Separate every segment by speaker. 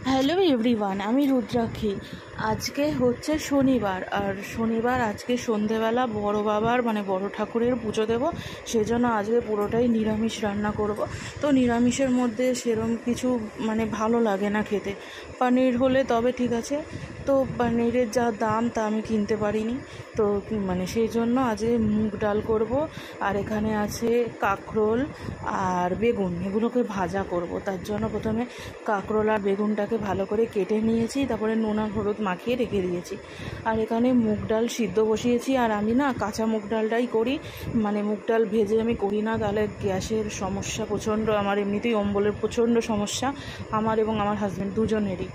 Speaker 1: Hello everyone, আমি রুদ্রাক্ষী। আজকে হচ্ছে শনিবার, আর শনিবার আজকে সন্ধেবেলা বড় বাবার বড় ঠাকুরের পুজো দেব। সেজন্য আজকে পুরোটাই নিরামিষ রান্না করব। তো নিরামিষের মধ্যে সেরম কিছু ভালো লাগে না খেতে। পনির হলে তবে ঠিক আছে, তো পনিরের যা দাম তা আমি কিনতে পারিনি। তো সেই জন্য আজকে মুগ ডাল করব, আর এখানে আছে কাঁকরোল আর বেগুন, এগুলোকে ভাজা করব। তার জন্য প্রথমে কাঁকরোল আর বেগুনটাকে ভালো করে কেটে নিয়েছি, তারপরে নুন আর হলুদ মাখিয়ে রেখে দিয়েছি। আর এখানে মুগ ডাল সিদ্ধ বসিয়েছি। আর আমি না কাঁচা মুগ ডালটাই করি, মুগ ডাল ভেজে আমি করি না, তাহলে গ্যাসের সমস্যা প্রচণ্ড, আমার এমনিতেই অম্বলের প্রচণ্ড সমস্যা, আমার এবং আমার হাজব্যান্ড দুজনেরই।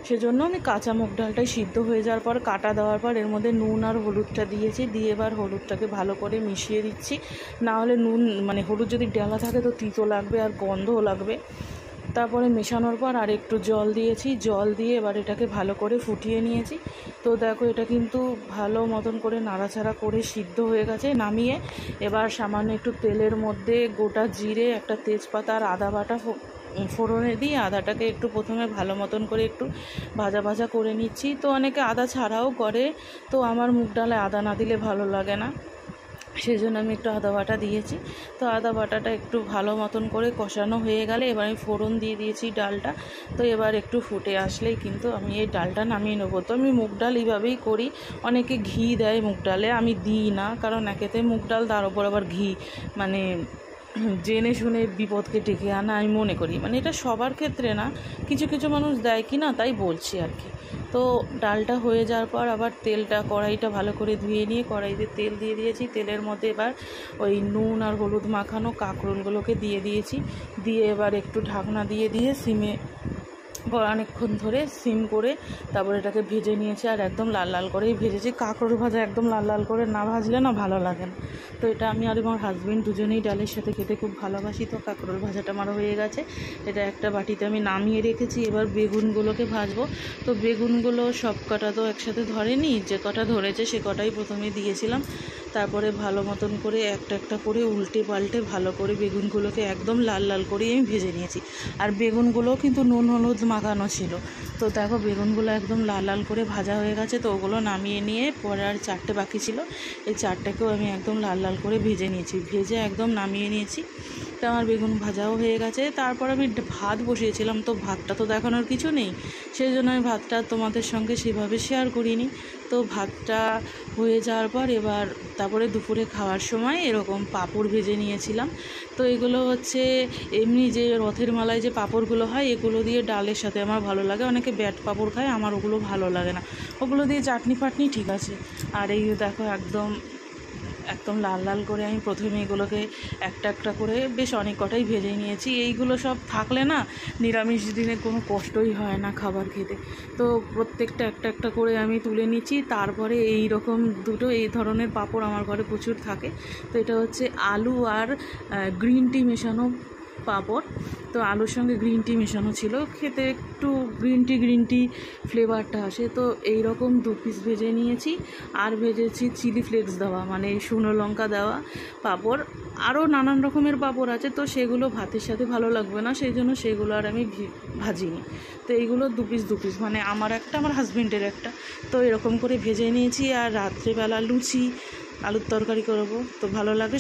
Speaker 1: সেজন্য আমি কাঁচা মুগ ডালটাই সিদ্ধ হয়ে যাওয়ার পর, কাটা দেওয়ার পর এর মধ্যে নুন আর হলুদটা দিয়েছি, দিয়ে এবার হলুদটাকে ভালো করে মিশিয়ে দিচ্ছি। না হলে নুন হলুদ যদি ডেলা থাকে তো তিতো লাগবে আর গন্ধও লাগবে। তারপরে মেশানোর পর আর একটু জল দিয়েছি, জল দিয়ে এবার এটাকে ভালো করে ফুটিয়ে নিয়েছি। তো দেখো, এটা কিন্তু ভালো মতন করে নাড়াচাড়া করে সিদ্ধ হয়ে গেছে। নামিয়ে এবার সামান্য একটু তেলের মধ্যে গোটা জিরে, একটা তেজপাতা আর আদা বাটা ফোড়নে দিয়ে আদাটাকে একটু প্রথমে ভালো মতন করে একটু ভাজা ভাজা করে নিচ্ছি। তো অনেকে আদা ছাড়াও করে, তো আমার মুগ ডালে আদা না দিলে ভালো লাগে না, সেই জন্য আমি একটু আদা বাটা দিয়েছি। তো আদা বাটাটা একটু ভালো মতন করে কষানো হয়ে গেলে এবার আমি ফোড়ন দিয়ে দিয়েছি ডালটা। তো এবার একটু ফুটে আসলেই কিন্তু আমি এই ডালটা নামিয়ে নেবো। তো আমি মুগ ডাল এইভাবেই করি। অনেকে ঘি দেয় মুগ ডালে, আমি দিই না, কারণ একেতে মুগ ডাল, তার ওপর আবার ঘি, জেনে শুনে বিপদকে ডেকে আনা আমি মনে করি। এটা সবার ক্ষেত্রে না, কিছু কিছু মানুষ দেয় কি না, তাই বলছি আর কি। তো ডালটা হয়ে যাওয়ার পর আবার কড়াইটা ভালো করে ধুয়ে নিয়ে কড়াইতে তেল দিয়ে দিয়েছি। তেলের মধ্যে এবার ওই নুন আর হলুদ মাখানো কাঁকরোলগুলোকে দিয়ে দিয়েছি। দিয়ে এবার একটু ঢাকনা দিয়ে সিমে অনেকক্ষণ ধরে সিম করে তারপর এটাকে ভেজে নিয়েছি। আর একদম লাল লাল করেই ভেজেছি। কাঁকরোল ভাজা একদম লাল লাল করে না ভাজলে না ভালো লাগে না। তো এটা আমি আর আমার হাজব্যান্ড দুজনেই ডালের সাথে খেতে খুব ভালোবাসি। তো কাঁকরোল ভাজাটা আমার হয়ে গেছে, এটা একটা বাটিতে আমি নামিয়ে রেখেছি। এবার বেগুনগুলোকে ভাজবো। তো বেগুনগুলো সব কটা তো একসাথে ধরেনি, যে কটা ধরেছে সে কটাই প্রথমে দিয়েছিলাম। তারপরে ভালো মতন করে একটা একটা করে উল্টে পাল্টে ভালো করে বেগুনগুলোকে একদম লাল লাল করে আমি ভেজে নিয়েছি। আর বেগুনগুলো কিন্তু নুন হলুদ মাখানো ছিল। তো দেখো, বেগুনগুলো একদম লাল লাল করে ভাজা হয়ে গেছে। তো ওগুলো নামিয়ে নিয়ে পরে আর চারটে বাকি ছিল, এই চারটেকেও আমি একদম লাল লাল করে ভেজে নিয়েছি, ভেজে একদম নামিয়ে নিয়েছি। তো আমার বেগুন ভাজাও হয়ে গেছে। তারপর আমি ভাত বসিয়েছিলাম, তো ভাতটা তো দেখানোর কিছু নেই, সেই জন্য আমি ভাতটা তোমাদের সঙ্গে সেভাবে শেয়ার করিনি। তো ভাতটা হয়ে যাওয়ার পর এবার তারপরে দুপুরে খাওয়ার সময় এরকম পাঁপড় ভেজে নিয়েছিলাম। তো এগুলো হচ্ছে এমনি যে রথের মালায় যে পাঁপড়গুলো হয়, এগুলো দিয়ে ডালের সাথে আমার ভালো লাগে। অনেকে ব্যাট পাঁপড় খায়, আমার ওগুলো ভালো লাগে না। ওগুলো দিয়ে চাটনি ফাটনি ঠিক আছে। আর এই দেখো, একদম একদম লাল লাল করে আমি প্রথমে এগুলোকে একটা একটা করে বেশ অনেক কটাই ভেজে নিয়েছি। এইগুলো সব থাকলে না নিরামিষ দিনে কোনো কষ্টই হয় না খাবার খেতে। তো প্রত্যেকটা একটা একটা করে আমি তুলে নিচ্ছি। তারপরে এই রকম দুটো এই ধরনের পাঁপড় আমার ঘরে প্রচুর থাকে। তো এটা হচ্ছে আলু আর গ্রিন টি মেশানো পাঁপড়। তো আলুর সঙ্গে গ্রিন টি মেশানো ছিল, খেতে একটু গ্রিন টি ফ্লেভারটা আসে। তো এই রকম 2 পিস ভেজে নিয়েছি। আর ভেজেছি চিলি ফ্লেক্স দেওয়া, শুকনো লঙ্কা দেওয়া পাঁপড়। আরও নানান রকমের পাঁপড় আছে, তো সেগুলো ভাতের সাথে ভালো লাগবে না, সেই জন্য সেগুলো আর আমি ভাজিনি। তো এইগুলো 2 পিস আমার একটা, আমার হাজব্যান্ডের একটা। তো এরকম করে ভেজে নিয়েছি। আর রাত্রেবেলা লুচি আলুর তরকারি করবো, তো ভালো লাগে।